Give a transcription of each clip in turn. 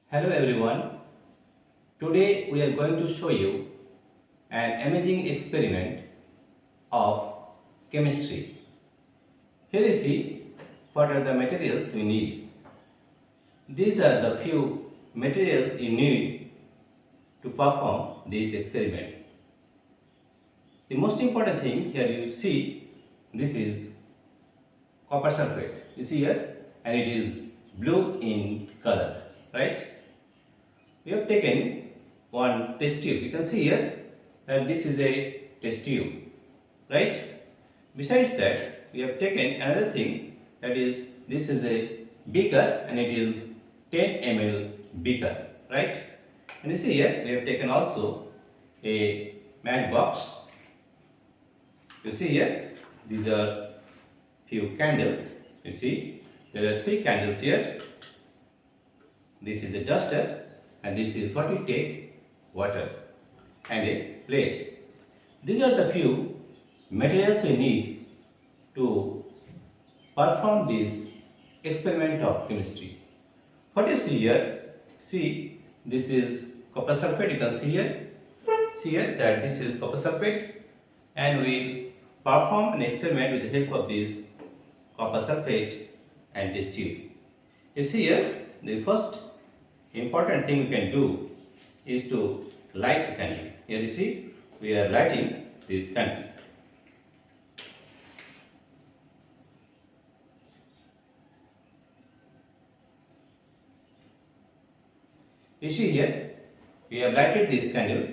Hello everyone. Today we are going to show you an amazing experiment of chemistry. Here you see what are the materials we need. These are the few materials you need to perform this experiment. The most important thing here you see, this is copper sulfate. You see here, and it is blue in color, right? We have taken one test tube. You can see here that this is a test tube, right? Besides that, we have taken another thing, that is, this is a beaker and it is 10 ml beaker, right? And you see here we have taken also a matchbox. You see here, these are few candles. You see there are 3 candles here. This is a duster, and this is what we take, water, and a plate. These are the few materials we need to perform this experiment of chemistry. What you see here, see, this is copper sulfate. You can see here that this is copper sulfate, and we perform an experiment with the help of this copper sulfate and this tube. You see here, the first important thing we can do is to light the candle. Here you see, we are lighting this candle. You see here, we have lighted this candle,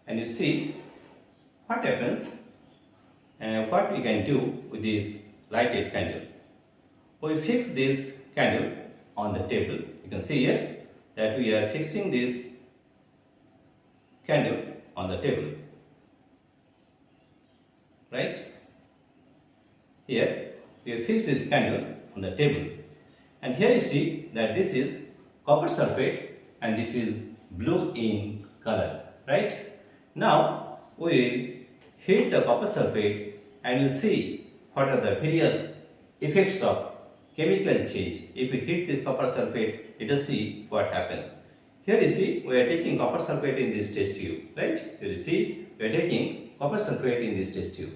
and you see what happens and what we can do with this lighted candle. We fix this candle on the table. You can see here that we are fixing this candle on the table, right? Here we have fixed this candle on the table, and here you see that this is copper sulfate and this is blue in color, right? Now we will heat the copper sulfate and we'll see what are the various effects of chemical change. If we heat this copper sulfate, let us see what happens. Here you see we are taking copper sulfate in this test tube, right? Here you see we are taking copper sulfate in this test tube.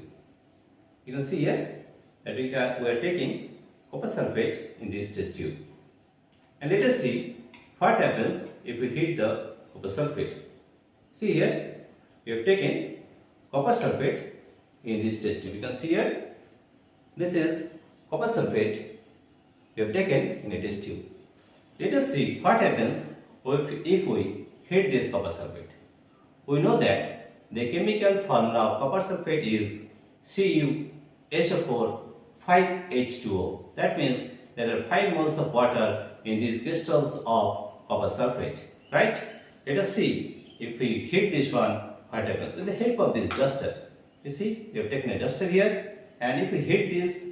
You can see here that we are taking copper sulfate in this test tube. And let us see what happens if we heat the copper sulfate. See here, we have taken copper sulfate in this test tube. You can see here, this is copper sulfate we have taken in a test tube. Let us see what happens if we heat this copper sulfate. We know that the chemical formula of copper sulfate is CuSO₄ 5H2O. That means there are 5 moles of water in these crystals of copper sulfate, right? Let us see if we heat this one, what happens. With the help of this duster, you see we have taken a duster here, and if we heat this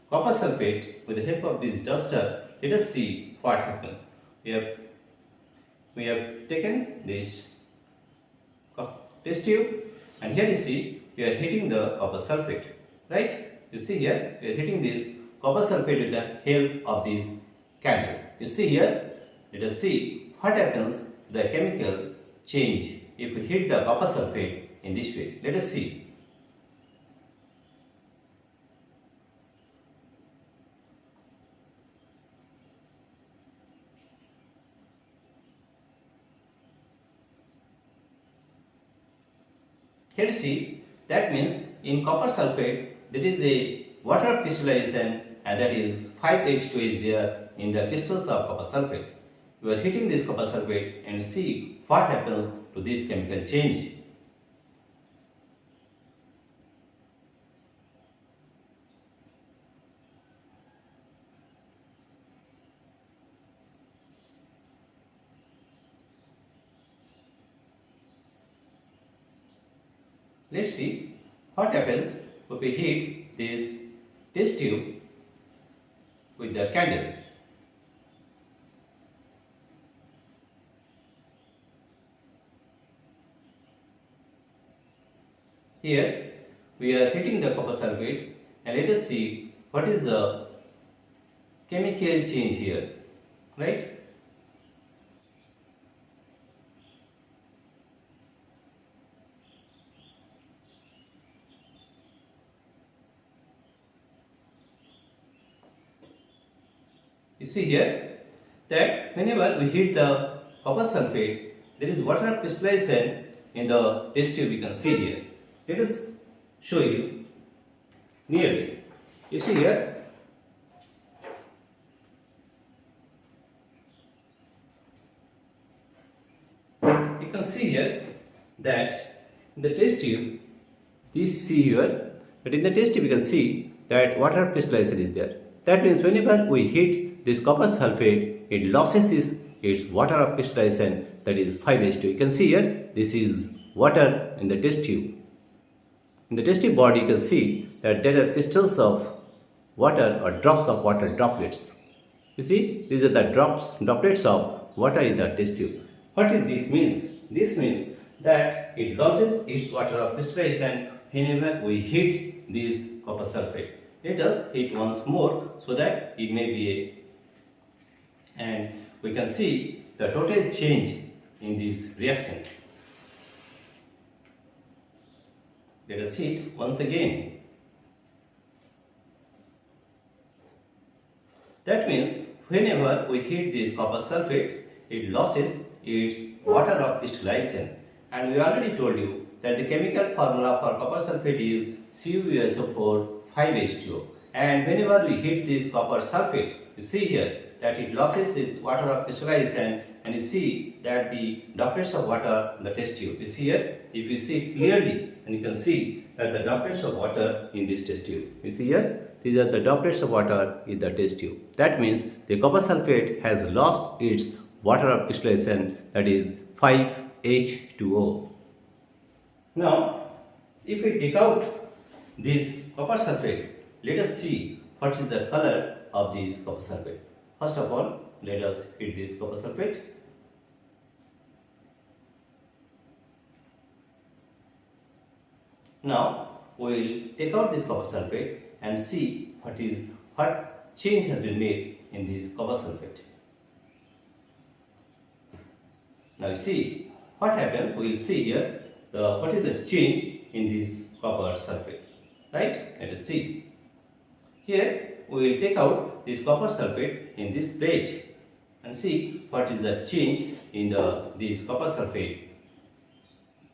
copper sulfate with the help of this duster, let us see what happens. We have taken this test tube, and here you see we are heating the copper sulfate, right? You see here we are heating this copper sulfate with the help of this candle. You see here, let us see what happens to the chemical change if we heat the copper sulfate in this way. Let us see. Here you see, that means in copper sulfate there is a water crystallization, and that is 5H2 is there in the crystals of copper sulfate. We are heating this copper sulfate and see what happens to this chemical change. Let's see what happens if we heat this test tube with the candle. Here we are heating the copper sulfate, and let us see what is the chemical change here, right? You see here that whenever we heat the copper sulfate, there is water crystallization in the test tube. You can see here. Let us show you nearly. You see here. You can see here that in the test tube, this see here, but in the test tube you can see that water crystallization is there. That means whenever we heat this copper sulfate, it loses its water of crystallization, that is 5H2. You can see here, this is water in the test tube. In the test tube body, you can see that there are crystals of water or drops of water droplets. You see, these are the droplets of water in the test tube. What this means? This means that it loses its water of crystallization whenever we heat this copper sulfate. Let us heat once more so that it may be and we can see the total change in this reaction. Let us heat once again. That means whenever we heat this copper sulfate, it loses its water of crystallization. And we already told you that the chemical formula for copper sulfate is CuSO₄ 5H2O. And whenever we heat this copper sulfate, you see here that it loses its water of crystallization, and you see that the droplets of water in the test tube. You see here, if you see it clearly, and you can see that the droplets of water in this test tube. You see here, these are the droplets of water in the test tube. That means the copper sulfate has lost its water of crystallization, that is 5H2O. Now, if we take out this copper sulfate, let us see what is the color of this copper sulfate. First of all, let us heat this copper sulfate. Now, we will take out this copper sulfate and see what change has been made in this copper sulfate. Now you see what happens. We will see here what is the change in this copper sulfate. Right? Let us see. Here we will take out this copper sulfate in this plate and see what is the change in this copper sulfate.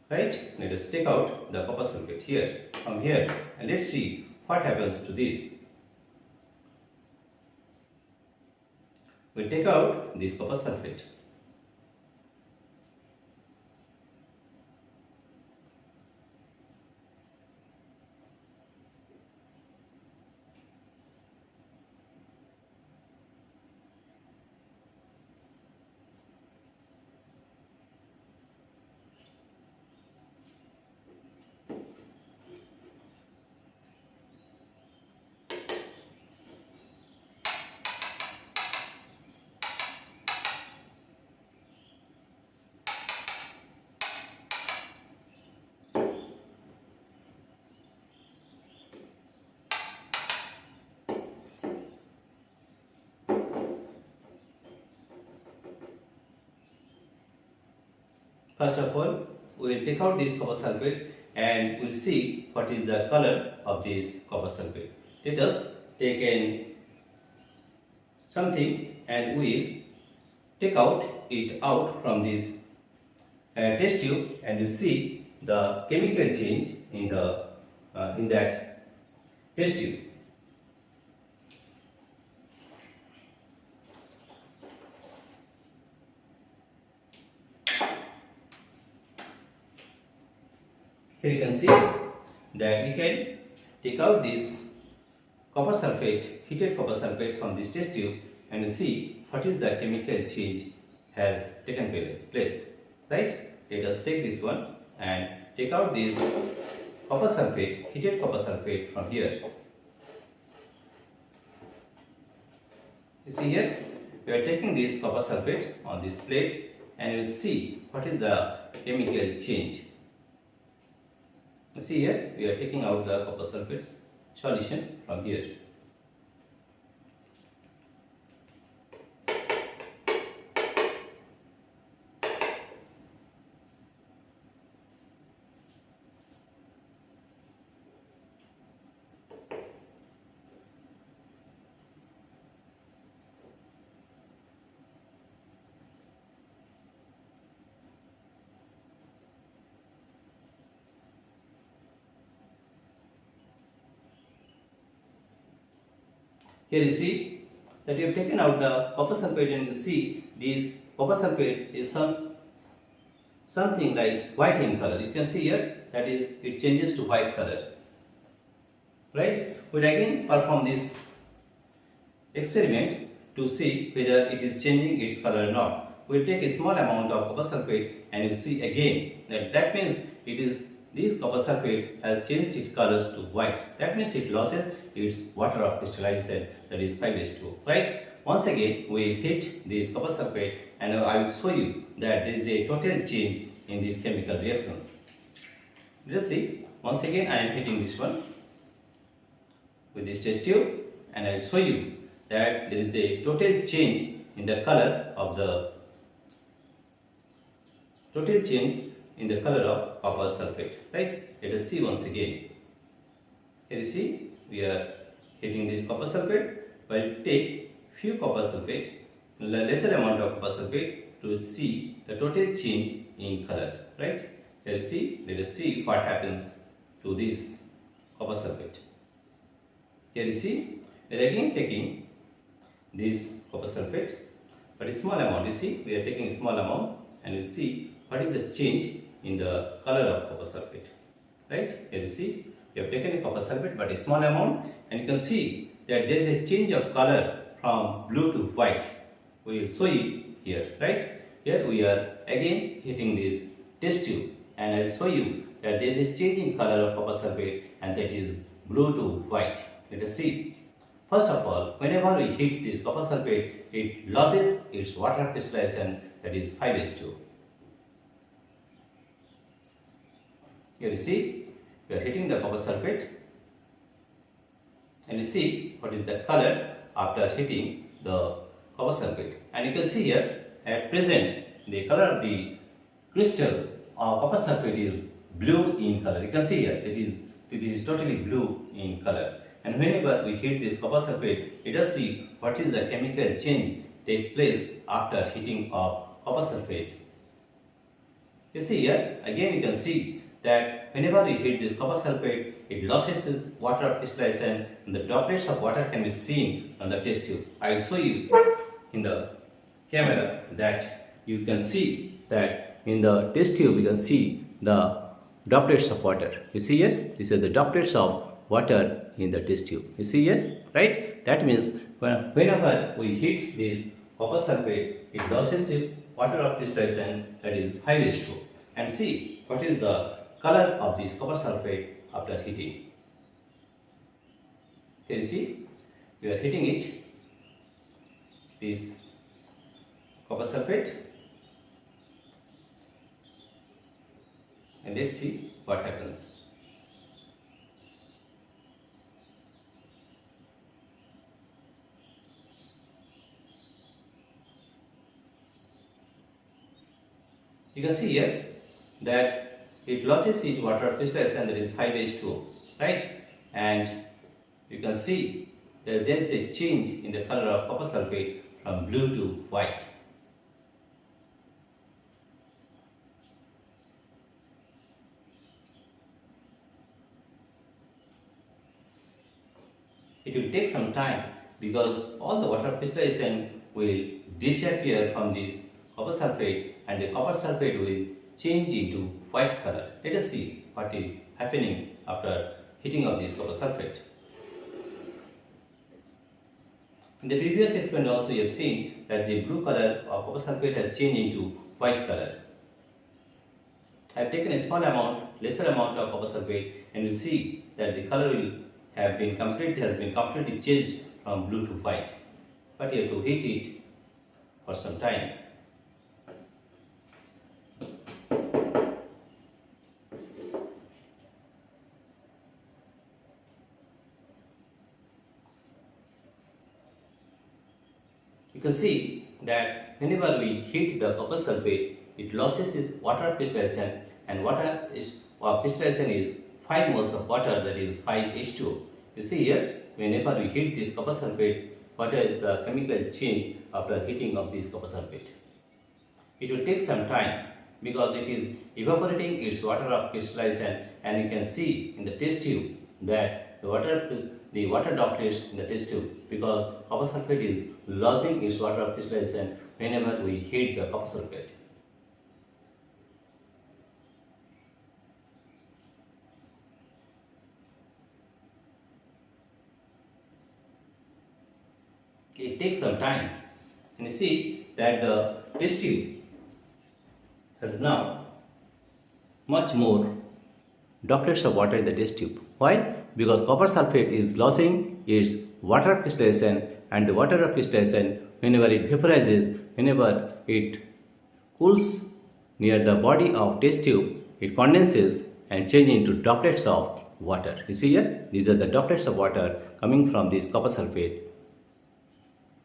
Right? Let us take out the copper sulfate here, from here, and let's see what happens to this. We take out this copper sulfate. First of all, we will take out this copper sulfate and we will see what is the color of this copper sulfate. Let us take in something and we will take it out from this test tube, and you see the chemical change in that test tube. Here you can see that we can take out this copper sulfate, heated copper sulfate from this test tube, and you see what is the chemical change has taken place. Right? Let us take this one and take out this copper sulfate, heated copper sulfate from here. You see here, we are taking this copper sulfate on this plate, and you will see what is the chemical change. You see here, we are taking out the copper sulfate solution from here. Here you see that we have taken out the copper sulfate, and you see this copper sulfate is something like white in color. You can see here that is it changes to white color. Right? We will again perform this experiment to see whether it is changing its color or not. We will take a small amount of copper sulfate and you see again that means this copper sulfate has changed its colors to white. That means it loses its water of crystallization, that is 5H2O. Right? Once again we hit this copper sulfate and I will show you that there is a total change in these chemical reactions. Let us see. Once again I am hitting this one with this test tube and I will show you that there is a total change in the color of copper sulfate. Right? Let us see once again. Here you see we are hitting this copper sulfate. We'll take few copper sulfate, lesser amount of copper sulfate to see the total change in color. Right? Here you see. Let us see what happens to this copper sulfate. Here you see we are again taking this copper sulfate, but a small amount. You see we are taking a small amount and you see what is the change in the color of copper sulfate. Right? Here you see we have taken a copper sulfate but a small amount, and you can see that there is a change of color from blue to white. We will show you here. Right? Here we are again hitting this test tube and I will show you that there is a change in color of copper sulfate, and that is blue to white. Let us see. First of all, whenever we heat this copper sulfate, it loses its water crystallization, that is 5H2O. Here you see, we are heating the copper sulfate and you see what is the color after heating the copper sulfate. And you can see here at present the color of the crystal of copper sulfate is blue in color. You can see here it is totally blue in color. And whenever we heat this copper sulfate, let us see what is the chemical change take place after heating of copper sulfate. You see here, again you can see that whenever we heat this copper sulfate, it loses its water crystallization and the droplets of water can be seen on the test tube. I will show you in the camera that you can see that in the test tube you can see the droplets of water. You see here, these are the droplets of water in the test tube. You see here, right? That means whenever we heat this copper sulfate, it loses its water of crystallization, that is 5H2O. And see what is the color of this copper sulfate after heating. Here you see, we are heating it, this copper sulfate, and let's see what happens. You can see here that it loses its water crystallization, that is 5H2O, right? And you can see that there is a change in the color of copper sulfate from blue to white. It will take some time because all the water crystallization will disappear from this copper sulfate and the copper sulfate will change into white color. Let us see what is happening after heating of this copper sulfate. In the previous experiment also you have seen that the blue color of copper sulfate has changed into white color. I have taken a small amount, lesser amount of copper sulfate, and you see that the color has been completely changed from blue to white. But you have to heat it for some time. You can see that whenever we heat the copper sulfate, it loses its water crystallization, and water crystallization is 5 moles of water, that is 5H2O. You see here, whenever we heat this copper sulfate, what is the chemical change after heating of this copper sulfate? It will take some time because it is evaporating its water of crystallization, and you can see in the test tube that that the water droplets in the test tube, because copper sulfate is losing its water crystallization whenever we heat the copper sulfate. It takes some time, and you see that the test tube has now much more droplets of water in the test tube. Why? Because copper sulfate is losing its water crystallization, and the water of crystallization, whenever it vaporizes, whenever it cools near the body of test tube, it condenses and changes into droplets of water. You see here, these are the droplets of water coming from this copper sulfate,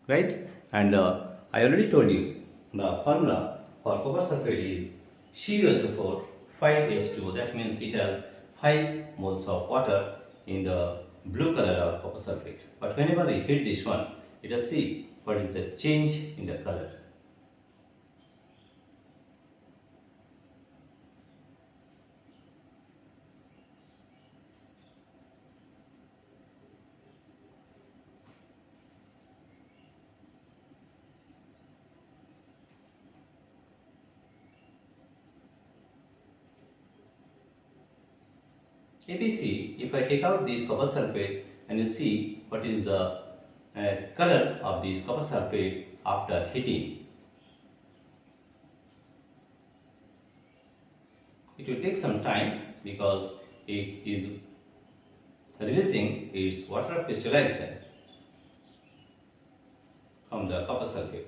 right? And I already told you the formula for copper sulfate is CuSO₄ 5H2O. That means it has 5 moles of water in the blue color of copper sulfate. But whenever we heat this one, let us see what is the change in the color. If you see, if I take out this copper sulfate and you see what is the color of this copper sulfate after heating, it will take some time because it is releasing its water crystallization from the copper sulfate.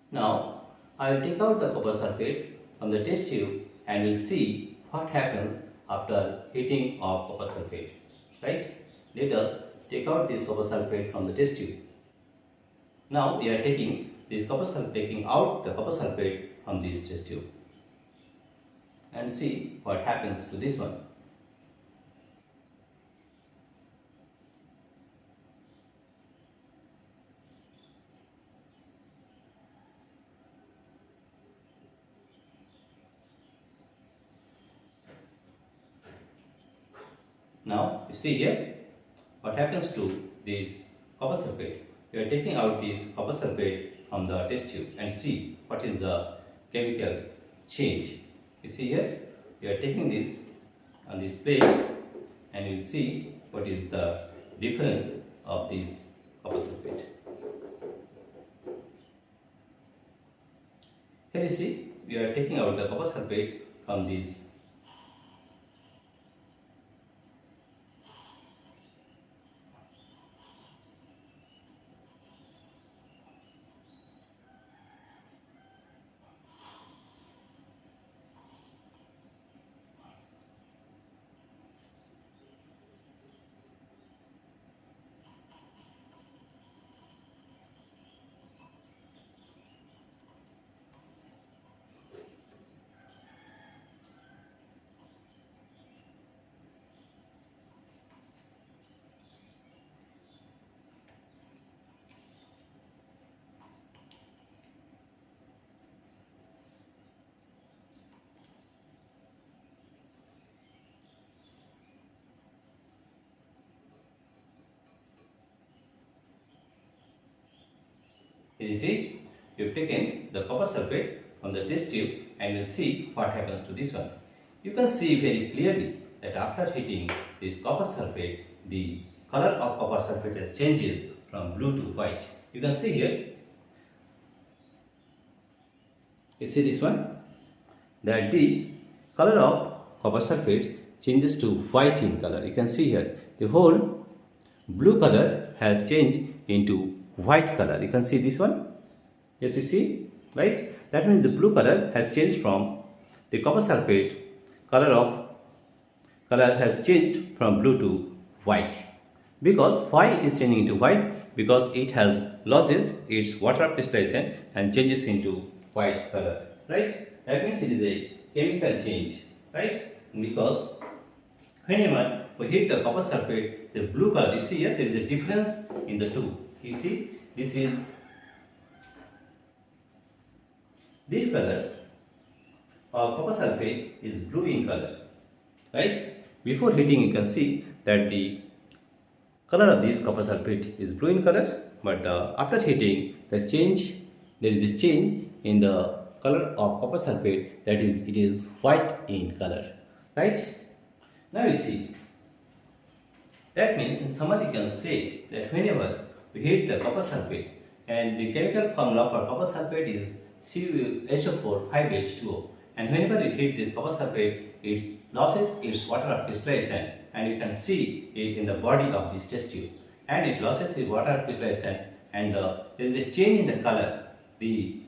Now, I will take out the copper sulfate from the test tube and will see what happens after heating of copper sulfate. Right? Let us take out this copper sulfate from the test tube. Now we are taking out the copper sulfate from this test tube and see what happens to this one. Now you see here what happens to this copper sulfate. We are taking out this copper sulfate from the test tube and see what is the chemical change. You see here, we are taking this on this plate and you will see what is the difference of this copper sulfate. Here you see, we are taking out the copper sulfate from this. You see, we have taken the copper sulfate from the test tube and we'll see what happens to this one. You can see very clearly that after heating this copper sulfate, the color of copper sulfate has changes from blue to white. You can see here. You see this one? That the color of copper sulfate changes to white in color. You can see here the whole blue color has changed into white color. You can see this one. Yes, you see, right? That means the blue color has changed from the copper sulfate color has changed from blue to white. Because why it is changing into white? Because it has loses its water crystallization and changes into white color, right? That means it is a chemical change, right? Because whenever we heat the copper sulfate, the blue color, you see here there is a difference in the two. You see this color of copper sulfate is blue in color, right? Before heating you can see that the color of this copper sulfate is blue in color, but after heating there is a change in the color of copper sulfate, that is it is white in color, right? Now you see, that means in summary you can say that whenever we heat the copper sulfate, and the chemical formula for copper sulfate is CuSO₄ 5H2O, and whenever you heat this copper sulfate, it loses its water of crystallization, and you can see it in the body of this test tube, and it loses its water of crystallization, and there is a change in the color. The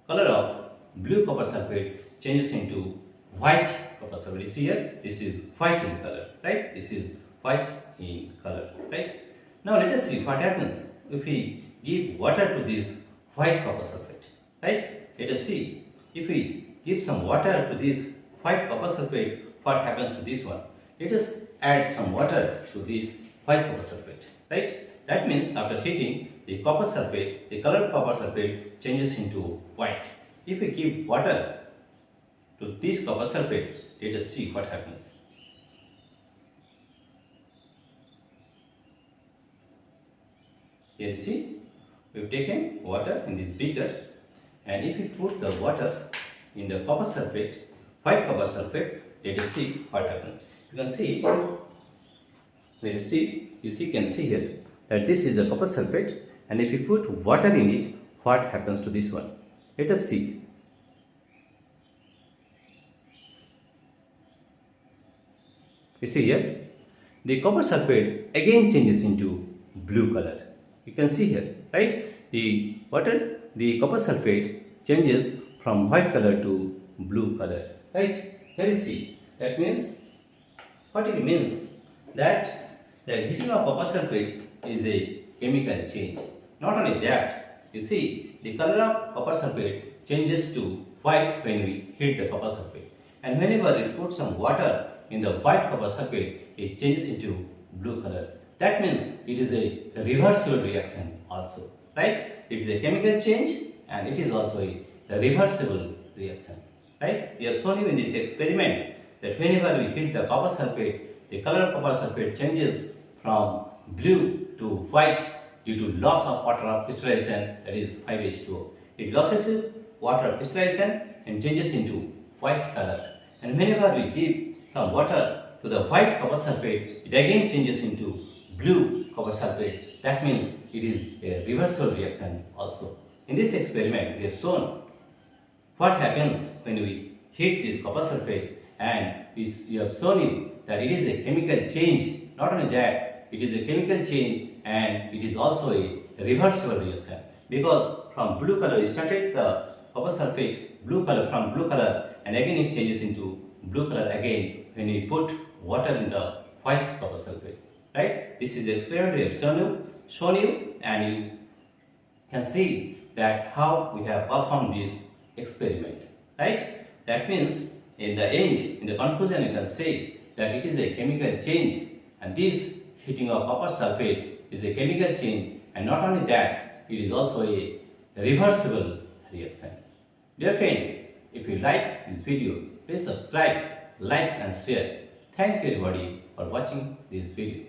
color of blue copper sulfate changes into white copper sulfate. You see here, this is white in color, right? This is white in color, right? Now let us see what happens if we give water to this white copper sulfate, right? Let us see, if we give some water to this white copper sulfate, what happens to this one? Let us add some water to this white copper sulfate, right? That means after heating, the copper sulfate, the color of copper sulfate changes into white. If we give water to this copper sulfate, let us see what happens. Here you see, we have taken water in this beaker, and if we put the water in the copper sulfate, white copper sulfate, let us see what happens. You can see, you can see here that this is the copper sulfate, and if you put water in it, what happens to this one? Let us see. You see here, the copper sulfate again changes into blue color. You can see here, right? The copper sulfate changes from white color to blue color, right? Here you see, that means, what it means, that the heating of copper sulfate is a chemical change. Not only that, you see, the color of copper sulfate changes to white when we heat the copper sulfate, and whenever we put some water in the white copper sulfate, it changes into blue color. That means it is a reversible reaction also, right? It is a chemical change, and it is also a reversible reaction, right? We have shown you in this experiment that whenever we heat the copper sulfate, the color of copper sulfate changes from blue to white due to loss of water of crystallization, that is 5H2O. It loses water of crystallization and changes into white color. And whenever we give some water to the white copper sulfate, it again changes into blue copper sulfate. That means it is a reversible reaction also. In this experiment, we have shown what happens when we heat this copper sulfate, and we have shown you that it is a chemical change. Not only that, it is a chemical change, and it is also a reversible reaction, because from blue color we started the copper sulfate from blue color, and again it changes into blue color again when we put water in the white copper sulfate, right? This is the experiment we have shown you, and you can see that how we have performed this experiment, right? That means in the end, in the conclusion, you can say that it is a chemical change, and this heating of copper sulfate is a chemical change, and not only that, it is also a reversible reaction. Dear friends, if you like this video, please subscribe, like and share. Thank you everybody for watching this video.